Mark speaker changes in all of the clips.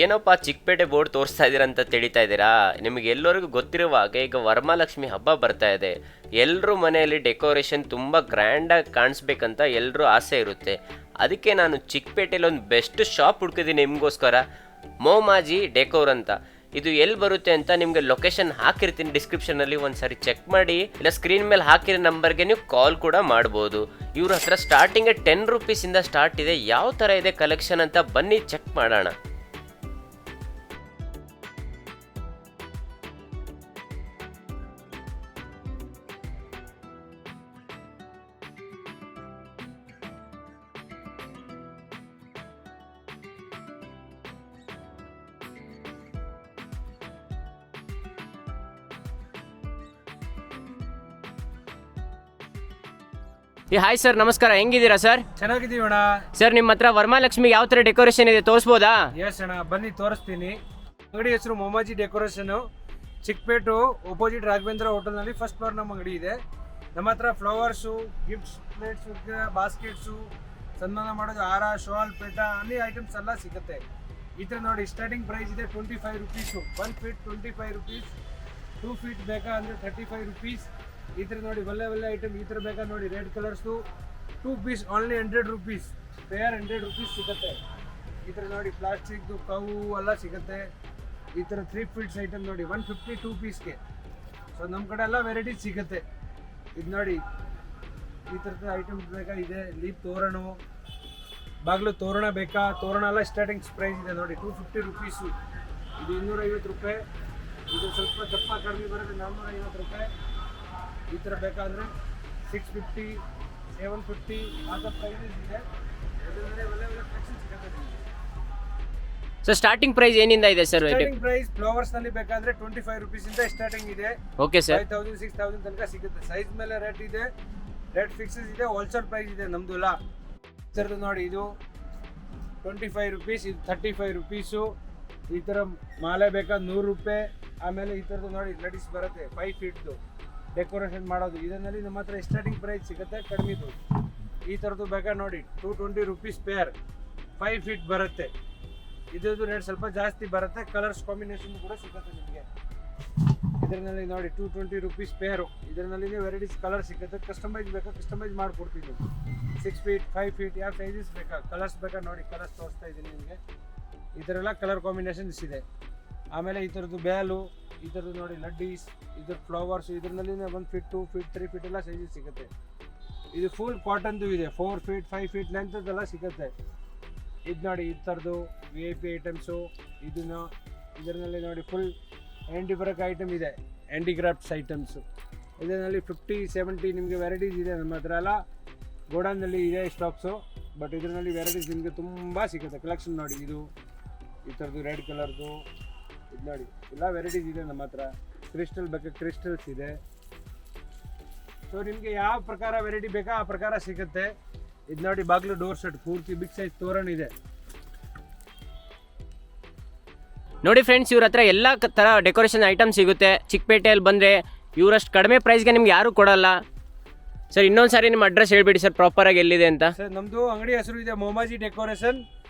Speaker 1: ಏನಪ್ಪ ಚಿಕ್ಕಪೇಟೆ ಬೋರ್ಡ್ ತೋರಿಸ್ತಾ ಇದ್ದೀರಾ ಅಂತ ತಿಳಿತಾ ಇದ್ದೀರಾ? ನಿಮಗೆ ಎಲ್ಲರಿಗೂ ಗೊತ್ತಿರುವ ಹಾಗೆ ಈಗ ವರಮಹಾಲಕ್ಷ್ಮಿ ಹಬ್ಬ ಬರ್ತಾ ಇದೆ. ಎಲ್ಲರೂ ಮನೆಯಲ್ಲಿ ಡೆಕೋರೇಷನ್ ತುಂಬ ಗ್ರ್ಯಾಂಡಾಗಿ ಕಾಣಿಸ್ಬೇಕಂತ ಎಲ್ಲರೂ ಆಸೆ ಇರುತ್ತೆ. ಅದಕ್ಕೆ ನಾನು ಚಿಕ್ಕಪೇಟೆಯಲ್ಲಿ ಒಂದು ಬೆಸ್ಟ್ ಶಾಪ್ ಹುಡ್ಕಿದ್ದೀನಿ ನಿಮಗೋಸ್ಕರ, ಮೋಮಾಜಿ ಡೆಕೋರ್ ಅಂತ. ಇದು ಎಲ್ಲಿ ಬರುತ್ತೆ ಅಂತ ನಿಮಗೆ ಲೊಕೇಶನ್ ಹಾಕಿರ್ತೀನಿ ಡಿಸ್ಕ್ರಿಪ್ಷನಲ್ಲಿ, ಒಂದು ಸಾರಿ ಚೆಕ್ ಮಾಡಿ. ಇಲ್ಲ ಸ್ಕ್ರೀನ್ ಮೇಲೆ ಹಾಕಿರೋ ನಂಬರ್ಗೆ ನೀವು ಕಾಲ್ ಕೂಡ ಮಾಡ್ಬೋದು. ಇವ್ರ ಹತ್ರ ಸ್ಟಾರ್ಟಿಂಗ್ 10 ರೂಪೀಸಿಂದ ಸ್ಟಾರ್ಟ್ ಇದೆ. ಯಾವ ಥರ ಇದೆ ಕಲೆಕ್ಷನ್ ಅಂತ ಬನ್ನಿ ಚೆಕ್ ಮಾಡೋಣ. ಹಾಯ್ ಸರ್, ನಮಸ್ಕಾರ. ಹೆಂಗಿದ್ದೀರಾ ಸರ್?
Speaker 2: ಚೆನ್ನಾಗಿದ್ದೀವಿ ಅಣ್ಣ.
Speaker 1: ಸರ್, ನಿಮ್ಮ ಹತ್ರ ವರಮಹಾಲಕ್ಷ್ಮಿ ಯಾವ ಥರ ಡೆಕೋರೇಷನ್ ಇದೆ ತೋರಿಸ್ಬೋದಾ?
Speaker 2: ಎಸ್ ಅಣ್ಣ, ಬನ್ನಿ ತೋರಿಸ್ತೀನಿ. ಅಂಗಡಿ ಹೆಸರು ಮೊಮಾಜಿ ಡೆಕೋರೇಷನ್, ಚಿಕ್ಕಪೇಟು ಅಪೋಸಿಟ್ ರಾಘವೇಂದ್ರ ಹೋಟೆಲ್ನಲ್ಲಿ ಫಸ್ಟ್ ಫ್ಲೋರ್ ನಮ್ಮ ಅಂಗಡಿ ಇದೆ. ನಮ್ಮ ಹತ್ರ ಫ್ಲವರ್ಸು, ಗಿಫ್ಟ್ಸ್, ಪ್ಲೇಟ್ಸು, ಬಾಸ್ಕೆಟ್ಸು, ಸನ್ಮಾನ ಮಾಡೋದು, ಹಾರ, ಶಾಲ್, ಪೇಟ, ಅನ್ನಿ ಐಟಮ್ಸ್ ಎಲ್ಲ ಸಿಗುತ್ತೆ. ಈ ಥರ ನೋಡಿ ಸ್ಟಾರ್ಟಿಂಗ್ ಪ್ರೈಸ್ ಇದೆ 25 ರೂಪೀಸು. 1 ಫೀಟ್ 25 ರೂಪೀಸ್, 2 ಫೀಟ್ ಬೇಕಾ ಅಂದರೆ 35 ರೂಪೀಸ್. ಈ ಥರ ನೋಡಿ ಒಳ್ಳೆ ಐಟಮ್ ಈ ಥರ ಬೇಕಾ ನೋಡಿ. Red colours 2 piece only 100 rupees, pair 100 rupees ಸಿಗುತ್ತೆ. ಈ ಥರ ನೋಡಿ ಪ್ಲಾಸ್ಟಿಕ್ದು ಕವು ಎಲ್ಲ ಸಿಗುತ್ತೆ. ಈ ಥರ 3 ಫೀಟ್ಸ್ ಐಟಮ್ ನೋಡಿ 150 2 ಪೀಸ್ಗೆ. ಸೊ ನಮ್ಮ ಕಡೆ ಎಲ್ಲ ವೆರೈಟೀಸ್ ಸಿಗುತ್ತೆ. ಇದು ನೋಡಿ ಈ ಥರದ ಐಟಮ್ಸ್ ಬೇಕಾ ಇದೆ. ಲೀಪ್ ತೋರಣ, ಬಾಗಿಲು ತೋರಣ ಬೇಕಾ, ತೋರಣ ಎಲ್ಲ ಸ್ಟಾರ್ಟಿಂಗ್ಸ್ ಪ್ರೈಸ್ ಇದೆ ನೋಡಿ 250 ರೂಪೀಸು. ಇದು 250 ರೂಪಾಯಿ. ಇದು ಸ್ವಲ್ಪ ದಪ್ಪ ಕಡಿಮೆ ಬರುತ್ತೆ 450 ರೂಪಾಯಿ. ಈ ಥರ ಬೇಕಾದರೆ 650 750 ಆ ಥರ ಪ್ರೈಸಸ್ ಇದೆ. ಅದರಲ್ಲಿ ಒಳ್ಳೆ ಕಲೆಕ್ಷನ್ ಸಿಗುತ್ತೆ.
Speaker 1: ಸರ್, ಸ್ಟಾರ್ಟಿಂಗ್ ಪ್ರೈಸ್ ಏನಿಂದ ಇದೆ ಸರ್?
Speaker 2: ಸ್ಟಾರ್ಟಿಂಗ್ ಪ್ರೈಸ್ ಫ್ಲವರ್ಸ್ನಲ್ಲಿ ಬೇಕಾದರೆ 25 ರೂಪೀಸಿಂದ ಸ್ಟಾರ್ಟಿಂಗ್ ಇದೆ.
Speaker 1: Okay sir.
Speaker 2: 5000 6000 ತನಕ ಸಿಗುತ್ತೆ. ಸೈಜ್ ಮೇಲೆ ರೇಟ್ ಇದೆ, ರೇಟ್ ಫಿಕ್ಸಸ್ ಇದೆ, ಹೋಲ್ಸೇಲ್ ಪ್ರೈಸ್ ಇದೆ ನಮ್ಮದು ಎಲ್ಲ. ಈ ಥರದ್ದು ನೋಡಿ ಇದು 25 ರೂಪೀಸ್, ಇದು 35 ರೂಪೀಸು. ಈ ಥರ ಮಾಲೆ ಬೇಕಾ 100 ರೂಪಾಯಿ. ಆಮೇಲೆ ಈ ಥರದ್ದು ನೋಡಿ ಲೇಡೀಸ್ ಬರುತ್ತೆ 5 ಫೀಟ್ದು ಡೆಕೋರೇಷನ್ ಮಾಡೋದು. ಇದರಲ್ಲಿ ನಮ್ಮ ಹತ್ರ ಸ್ಟಾರ್ಟಿಂಗ್ ಪ್ರೈಸ್ ಸಿಗುತ್ತೆ ಕಡಿಮೆದು. ಈ ಥರದ್ದು ಬೇಕಾ ನೋಡಿ 220 ರೂಪೀಸ್ ಪೇರ್, 5 ಫೀಟ್ ಬರುತ್ತೆ. ಇದ್ರದ್ದು ರೇಟ್ ಸ್ವಲ್ಪ ಜಾಸ್ತಿ ಬರುತ್ತೆ. ಕಲರ್ಸ್ ಕಾಂಬಿನೇಷನ್ ಕೂಡ ಸಿಗುತ್ತೆ ನಿಮಗೆ. ಇದರಲ್ಲಿ ನೋಡಿ 220 ರೂಪೀಸ್ ಪೇರು. ಇದರಲ್ಲಿ ವೆರೈಟೀಸ್ ಕಲರ್ ಸಿಗುತ್ತೆ. ಕಸ್ಟಮೈಸ್ ಬೇಕಾ ಕಸ್ಟಮೈಸ್ ಮಾಡಿಕೊಡ್ತೀವಿ. 6 ಫೀಟ್ 5 ಫೀಟ್ ಯಾವ ಸೈಜಸ್ ಬೇಕಾ, ಕಲರ್ಸ್ ಬೇಕಾ ನೋಡಿ, ಕಲರ್ಸ್ ತೋರಿಸ್ತಾ ಇದ್ದೀನಿ ನಿಮಗೆ. ಈ ಥರ ಎಲ್ಲ ಕಲರ್ ಕಾಂಬಿನೇಷನ್ಸ್ ಇದೆ. ಆಮೇಲೆ ಈ ಥರದ್ದು ಬ್ಯಾಲು, ಈ ಥರದ್ದು ನೋಡಿ ಲಡ್ಡೀಸ್, ಇದ್ರ ಫ್ಲವರ್ಸ್. ಇದರಲ್ಲಿ 1 ಫೀಟ್ 2 ಫೀಟ್ 3 ಫೀಟ್ ಎಲ್ಲ ಸೈಜಸ್ ಸಿಗುತ್ತೆ. ಇದು ಫುಲ್ ಕಾಟನ್ದು ಇದೆ 4 ಫೀಟ್ 5 ಫೀಟ್ ಲೆಂತ್ದೆಲ್ಲ ಸಿಗುತ್ತೆ. ಇದು ನೋಡಿ ಈ ಥರದ್ದು VIP ಐಟಮ್ಸು. ಇದರಲ್ಲಿ ನೋಡಿ ಫುಲ್ ಹ್ಯಾಂಡಿಕ್ರಾಫ್ಟ್ ಐಟಮ್ ಇದೆ, ಹ್ಯಾಂಡಿಕ್ರಾಫ್ಟ್ಸ್ ಐಟಮ್ಸು. ಇದರಲ್ಲಿ 50 70 ನಿಮಗೆ ವೆರೈಟೀಸ್ ಇದೆ. ನಮ್ಮ ಹತ್ರ ಎಲ್ಲ ಗೋಡಾನ್ನಲ್ಲಿ ಇದೆ ಸ್ಟಾಕ್ಸು. ಬಟ್ ಇದರಲ್ಲಿ ವೆರೈಟೀಸ್ ನಿಮಗೆ ತುಂಬ ಸಿಗುತ್ತೆ. ಕಲೆಕ್ಷನ್ ನೋಡಿ ಇದು ಈ ಥರದ್ದು ರೆಡ್ ಕಲರ್ದು. ಇದು ನೋಡಿ ಎಲ್ಲ ವೆರೈಟೀಸ್ ಇದೆ ನಮ್ಮ ಹತ್ರ. ಕ್ರಿಸ್ಟಲ್ ಬೇಕಾ ಕ್ರಿಸ್ಟಲ್ಸ್ ಇದೆ. ಸೊ ನಿಮಗೆ ಯಾವ ಪ್ರಕಾರ ವೆರೈಟಿ ಬೇಕಾ ಆ ಪ್ರಕಾರ ಸಿಗುತ್ತೆ. ಇದು ನೋಡಿ ಬಾಗಿಲು ಡೋರ್ ಸೆಟ್ ಪೂರ್ತಿ ಬಿಗ್ ಸೈಜ್ ತೋರಣ ಇದೆ.
Speaker 1: ನೋಡಿ ಫ್ರೆಂಡ್ಸ್, ಇವ್ರ ಹತ್ರ ಎಲ್ಲ ಥರ ಡೆಕೋರೇಷನ್ ಐಟಮ್ ಸಿಗುತ್ತೆ. ಚಿಕ್ಕಪೇಟೆಯಲ್ಲಿ ಬಂದರೆ ಇವರಷ್ಟು ಕಡಿಮೆ ಪ್ರೈಸ್ಗೆ ನಿಮ್ಗೆ ಯಾರೂ ಕೊಡಲ್ಲ. ಸರ್, ಇನ್ನೊಂದು ಸಾರಿ ನಿಮ್ಮ ಅಡ್ರೆಸ್ ಹೇಳ್ಬಿಡಿ ಸರ್, ಪ್ರಾಪರಾಗಿ ಎಲ್ಲಿದೆ ಅಂತ.
Speaker 2: ಸರ್, ನಮ್ಮದು ಅಂಗಡಿ ಹೆಸರು ಇದೆ ಮೊಮಾಜಿ ಡೆಕೋರೇಷನ್.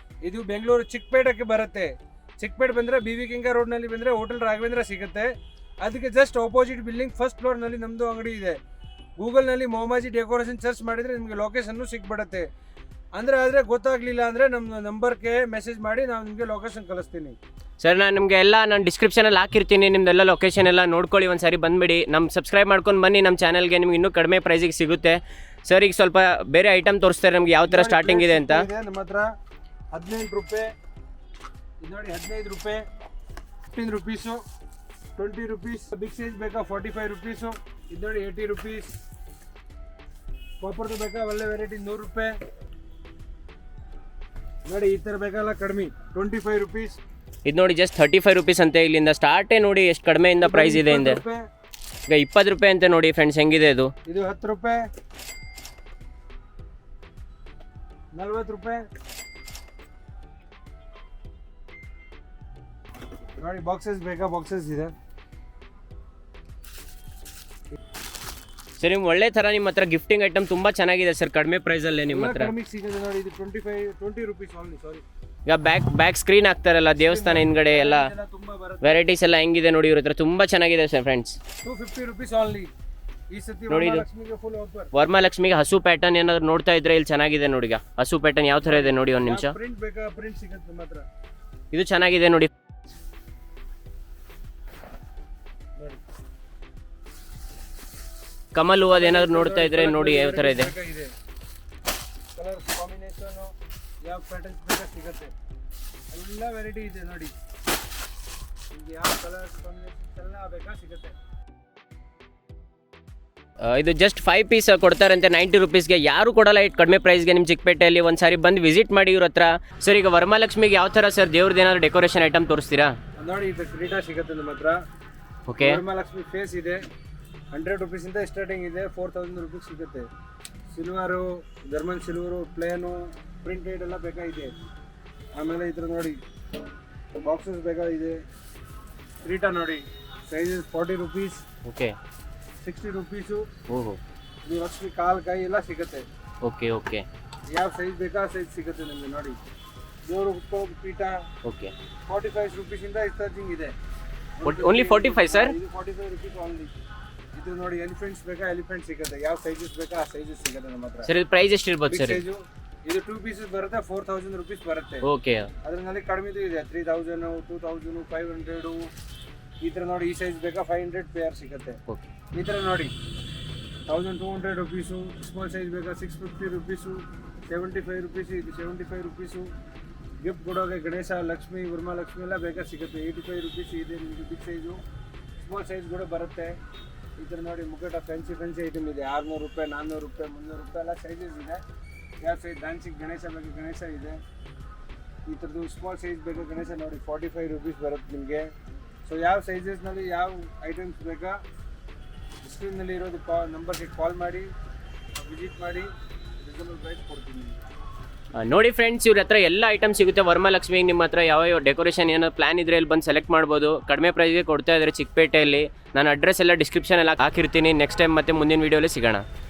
Speaker 2: ಇದು ಬೆಂಗಳೂರು ಚಿಕ್ಕಪೇಟೆಗೆ ಬರುತ್ತೆ. ಚಿಕ್ಕಪೇಟೆ ಬಂದರೆ BV ಕಿಂಗ ರೋಡ್ನಲ್ಲಿ ಬಂದರೆ ಹೋಟೆಲ್ ರಾಘವೇಂದ್ರ ಸಿಗುತ್ತೆ. ಅದಕ್ಕೆ ಜಸ್ಟ್ ಆಪೋಸಿಟ್ ಬಿಲ್ಡಿಂಗ್ ಫಸ್ಟ್ ಫ್ಲೋರ್ನಲ್ಲಿ ನಮ್ಮದು ಅಂಗಡಿ ಇದೆ. ಗೂಗಲ್ನಲ್ಲಿ ಮೊಮಾಜಿ ಡೆಕೋರೇಷನ್ ಸರ್ಚ್ ಮಾಡಿದರೆ ನಿಮಗೆ ಲೊಕೇಶನ್ನು ಸಿಕ್ಬಿಡುತ್ತೆ. ಆದರೆ ಗೊತ್ತಾಗಲಿಲ್ಲ ಅಂದರೆ ನಮ್ಮ ನಂಬರ್ಗೆ ಮೆಸೇಜ್ ಮಾಡಿ ನಾವು ನಿಮಗೆ ಲೊಕೇಶನ್ ಕಳಿಸ್ತೀನಿ.
Speaker 1: ಸರ್, ನಾನು ಡಿಸ್ಕ್ರಿಪ್ಷನಲ್ಲಿ ಹಾಕಿರ್ತೀನಿ. ನಿಮ್ಮದೆಲ್ಲ ಲೊಕೇಶನ್ ಎಲ್ಲ ನೋಡ್ಕೊಳ್ಳಿ, ಒಂದು ಸಾರಿ ಬಂದುಬಿಡಿ. ನಮ್ಮ ಸಬ್ಸ್ಕ್ರೈಬ್ ಮಾಡ್ಕೊಂಡು ಬನ್ನಿ ನಮ್ಮ ಚಾನಲ್ಗೆ, ನಿಮ್ಗೆ ಇನ್ನೂ ಕಡಿಮೆ ಪ್ರೈಸಿಗೆ ಸಿಗುತ್ತೆ. ಸರ್, ಈಗ ಸ್ವಲ್ಪ ಬೇರೆ ಐಟಮ್ ತೋರಿಸ್ತಾರೆ ನಮ್ಗೆ ಯಾವ ಥರ ಸ್ಟಾರ್ಟಿಂಗ್ ಇದೆ ಅಂತ.
Speaker 2: ನಮ್ಮ ಹತ್ರ 18 ರೂಪಾಯಿ, ಇದು ನೋಡಿ 15 ರೂಪಾಯಿ, 15 ರೂಪೀಸು, 20 ರೂಪೀಸ್. ಬಿಗ್ ಸೈಜ್ ಬೇಕಾ 45 ರೂಪೀಸು. ಇದು ನೋಡಿ 80 ರೂಪೀಸ್. ಕಾಪರ್ದು ಬೇಕಾ ಒಳ್ಳೆ ವೆರೈಟಿ 100 ರೂಪಾಯಿ. ನೋಡಿ ಈ ಥರ ಬೇಕಲ್ಲ ಕಡಿಮೆ 25 ರೂಪೀಸ್.
Speaker 1: ಇದು ನೋಡಿ ಜಸ್ಟ್ 35 ರೂಪೀಸ್ ಅಂತೆ. ಇಲ್ಲಿಂದ ಸ್ಟಾರ್ಟೇ ನೋಡಿ ಎಷ್ಟು ಕಡಿಮೆಯಿಂದ ಪ್ರೈಸ್ ಇದೆ ಹಿಂದೆ. ಈಗ 20 ರೂಪಾಯಿ ಅಂತೆ ನೋಡಿ ಫ್ರೆಂಡ್ಸ್, ಹೆಂಗಿದೆ ಇದು.
Speaker 2: ಇದು 10 ರೂಪಾಯಿ, 40 ರೂಪಾಯಿ. ನೋಡಿ ಬಾಕ್ಸಸ್ ಬೇಕಾ ಬಾಕ್ಸಸ್ ಇದೆ.
Speaker 1: ಸರ್, ನಿಮ್ಗೆ ಒಳ್ಳೆ ಥರ ನಿಮ್ಮ ಹತ್ರ ಗಿಫ್ಟಿಂಗ್ ಐಟಮ್ ತುಂಬ ಚೆನ್ನಾಗಿದೆ ಸರ್, ಕಡಿಮೆ ಪ್ರೈಸಲ್ಲೇ ನಿಮ್ಮ ಹತ್ರ.
Speaker 2: ಕಡಿಮೆ ಸಿಗುತ್ತೆ ನೋಡಿ. ಇದು 20 ರೂಪೀಸ್ ಓನ್ಲಿ. ಸಾರಿ
Speaker 1: ಈಗ ಬ್ಯಾಕ್ ಸ್ಕ್ರೀನ್ ಹಾಕ್ತಾರಲ್ಲ ದೇವಸ್ಥಾನ ಹಿಂದ್ಗಡೆ ಎಲ್ಲ
Speaker 2: ಇದೆಲ್ಲ ತುಂಬಾ ಬರುತ್ತೆ.
Speaker 1: ವೆರೈಟೀಸ್ ಎಲ್ಲ ಹೆಂಗಿದೆ ನೋಡಿ ಇವ್ರ ಹತ್ರ ತುಂಬ ಚೆನ್ನಾಗಿದೆ ಸರ್ ಫ್ರೆಂಡ್ಸ್.
Speaker 2: 250 rupees only. ಈ ಸತಿ
Speaker 1: ನೋಡಿ ಇದು.
Speaker 2: ವರಮಹಾಲಕ್ಷ್ಮಿಗೆ ಫುಲ್ ಆಫರ್.
Speaker 1: ವರಮಹಾಲಕ್ಷ್ಮಿಗೆ ಹಸು ಪ್ಯಾಟರ್ನ್ ಏನಾದ್ರು ನೋಡ್ತಾ ಇದ್ರೆ ಇಲ್ಲಿ ಚೆನ್ನಾಗಿದೆ ನೋಡಿ. ಈಗ ಹಸು ಪ್ಯಾಟರ್ನ್ ಯಾವ ಥರ ಇದೆ ನೋಡಿ ಒಂದು ನಿಮಿಷ.
Speaker 2: ಪ್ರಿಂಟ್ ಬೇಕಾ ಪ್ರಿಂಟ್ ಸಿಗುತ್ತೆ ನಮ್ಮ ಹತ್ರ.
Speaker 1: ಇದು ಚೆನ್ನಾಗಿದೆ ನೋಡಿ.
Speaker 2: ನೋಡಿ
Speaker 1: ಕಮಲ್ ಹೂವು ಅದೇನಾದ್ರು ನೋಡ್ತಾ ಇದ್ರೆ ನೋಡಿ ಯಾವ ಥರ ಇದೆ.
Speaker 2: ಕಲರ್ ಕಾಂಬಿನೇಷನ್ ಯಾವ ಪ್ಯಾಟರ್ನ್ಸ್ ಬೇಕಾ ಸಿಗುತ್ತೆ. ಎಲ್ಲ ವೆರೈಟಿ ಇದೆ ನೋಡಿ. ನಿಮ್ಗೆ ಯಾವ ಕಲರ್ ಕಾಂಬಿನೇಷನ್ ಎಲ್ಲ ಬೇಕಾ ಸಿಗುತ್ತೆ.
Speaker 1: ಇದು ಜಸ್ಟ್ 5 ಪೀಸ್ ಕೊಡ್ತಾರಂತೆ 90 rupeesಗೆ. ಯಾರು ಕೊಡಲ್ಲ ಇಟ್ಟು ಕಡಿಮೆ ಪ್ರೈಸ್ಗೆ ನಿಮ್ಮ ಚಿಕ್ಕಪೇಟೆಯಲ್ಲಿ. ಒಂದು ಸಾರಿ ಬಂದು ವಿಸಿಟ್ ಮಾಡಿ ಇವ್ರ ಹತ್ರ. ಸರ್ ಈಗ ವರಮಹಾಲಕ್ಷ್ಮಿಗೆ ಯಾವ ಥರ ಸರ್ ದೇವ್ರದ್ದು ಏನಾದ್ರು ಡೆಕೋರೇಷನ್ ಐಟಮ್ ತೋರಿಸ್ತೀರಾ?
Speaker 2: ನೋಡಿ ಇದು ಕ್ರೀಟಾ ಸಿಗುತ್ತೆ ನಮ್ಮ ಹತ್ರ.
Speaker 1: ಓಕೆ.
Speaker 2: ವರಮಹಾಲಕ್ಷ್ಮಿ ಫೇಸ್ ಇದೆ. 100 rupees ಇಂದ ಸ್ಟಾರ್ಟಿಂಗ್ ಇದೆ. 4000 rupees ಸಿಗುತ್ತೆ. Silver, German silver, plain, printed ಎಲ್ಲ ಬೇಕಾಗಿದೆ. ಆಮೇಲೆ ಇದ್ರ ನೋಡಿ ಬಾಕ್ಸಸ್ ಬೇಕಾಗಿದೆ. ಕ್ರೀಟಾ ನೋಡಿ ಸೈಜಸ್ 40 rupees,
Speaker 1: ಓಕೆ
Speaker 2: 60 rupees.
Speaker 1: ಓಹೋ
Speaker 2: ಇದು ಲಕ್ಷ್ಮಿ ಕಾಲ್ ಕೈ ಎಲ್ಲ ಸಿಗುತ್ತೆ.
Speaker 1: ಓಕೆ ಓಕೆ
Speaker 2: ಯಾವ ಸೈಜ್ ಬೇಕಾ ಸೈಜ್ ಸಿಗುತ್ತೆ ನಿಮಗೆ. ನೋಡಿ ದೇವರು ಕುತ್ಕೊಳ್ಳೋ ಪೀಠ
Speaker 1: ಓಕೆ
Speaker 2: 45 rupees ಇಂದ ಸ್ಟಾರ್ಟಿಂಗ್ ಇದೆ.
Speaker 1: Only 45 sir?
Speaker 2: ಇದು 45 rupees ಓನ್ಲಿ. ಇದು ನೋಡಿ ಎಲಿಫೆಂಟ್ಸ್ ಬೇಕಾ ಎಲಿಫೆಂಟ್ ಸಿಗುತ್ತೆ. ಯಾವ ಸೈಜಸ್ ಬೇಕಾ ಆ ಸೈಜಸ್ ಸಿಗುತ್ತೆ ನಮ್ಮ ಹತ್ರ.
Speaker 1: ಸರ್ ಇದು ಪ್ರೈಸ್ ಎಷ್ಟು ಇರ್ಬೋದು ಸರ್?
Speaker 2: ಸೈಜು ಇದು 2 pieces ಬರುತ್ತೆ. 4000 rupees ಬರುತ್ತೆ.
Speaker 1: ಓಕೆ.
Speaker 2: ಅದರಲ್ಲಿ ಕಡಿಮೆದು ಇದೆ 3000, 2000, 500. ಈ ಥರ ನೋಡಿ ಈ ಸೈಜ್ ಬೇಕಾ 500 ಪೇರ್ ಸಿಗುತ್ತೆ.
Speaker 1: ಓಕೆ.
Speaker 2: ಈ ಥರ ನೋಡಿ 1200 rupees. ಸ್ಮಾಲ್ ಸೈಜ್ ಬೇಕಾ 650 rupees, 75 rupees. ಇದು 75 rupees. ಗಿಫ್ಟ್ ಕೊಡೋಗೆ ಗಣೇಶ, ಲಕ್ಷ್ಮಿ, ವರಮಹಾಲಕ್ಷ್ಮಿ ಎಲ್ಲ ಬೇಕಾ ಸಿಗುತ್ತೆ. 85 rupees ಇದೆ ನಿಮಗೆ ಬಿಗ್ ಸೈಜು. ಸ್ಮಾಲ್ ಸೈಜ್ ಕೂಡ ಬರುತ್ತೆ. ಈ ಥರ ನೋಡಿ ಮುಖಟ ಫ್ಯಾನ್ಸಿ ಐಟಮ್ ಇದೆ. 600 ರೂಪಾಯಿ, 400 ರೂಪಾಯಿ, 300 ರೂಪಾಯಿ ಎಲ್ಲ ಸೈಜಸ್ ಇದೆ. ಯಾವ ಸೈಜ್ ಡ್ಯಾನ್ಸಿಗೆ ಗಣೇಶ ಬೇಕು ಗಣೇಶ ಇದೆ. ಈ ಥರದ್ದು ಸ್ಮಾಲ್ ಸೈಜ್ ಬೇಕು ಗಣೇಶ ನೋಡಿ 45 rupees ಬರುತ್ತೆ ನಿಮಗೆ. ಸೊ ಯಾವ ಸೈಜಸ್ನಲ್ಲಿ ಯಾವ ಐಟಮ್ಸ್ ಬೇಕಾ ಸ್ಕ್ರೀನ್ನಲ್ಲಿ ಇರೋದು ನಂಬರ್ಗೆ ಕಾಲ್ ಮಾಡಿ ವಿಸಿಟ್ ಮಾಡಿ ರೀಸನಬಲ್ ಪ್ರೈಸ್ ಕೊಡ್ತೀನಿ.
Speaker 1: ನೋಡಿ ಫ್ರೆಂಡ್ಸ್ ಇವ್ರ ಹತ್ರ ಎಲ್ಲ ಐಟಮ್ ಸಿಗುತ್ತೆ ವರಮಹಾಲಕ್ಷ್ಮಿಗೆ. ನಿಮ್ಮ ಹತ್ರ ಯಾವ ಡೆಕೋರೇಷನ್ ಏನೋ ಪ್ಲಾನ್ ಇದ್ರೆ ಇಲ್ಲಿ ಬಂದು ಸೆಲೆಕ್ಟ್ ಮಾಡ್ಬೋದು. ಕಡಿಮೆ ಪ್ರೈಸ್ಗೆ ಕೊಡ್ತಾ ಇದ್ದಾರೆ ಚಿಕ್ಕಪೇಟೆಯಲ್ಲಿ. ನಾನು ಅಡ್ರೆಸ್ ಎಲ್ಲ ಡಿಸ್ಕ್ರಿಪ್ಷನಲ್ಲಿ ಹಾಕಿರ್ತೀನಿ. ನೆಕ್ಸ್ಟ್ ಟೈಮ್ ಮತ್ತೆ ಮುಂದಿನ ವೀಡಿಯೋಲಿ ಸಿಗೋಣ.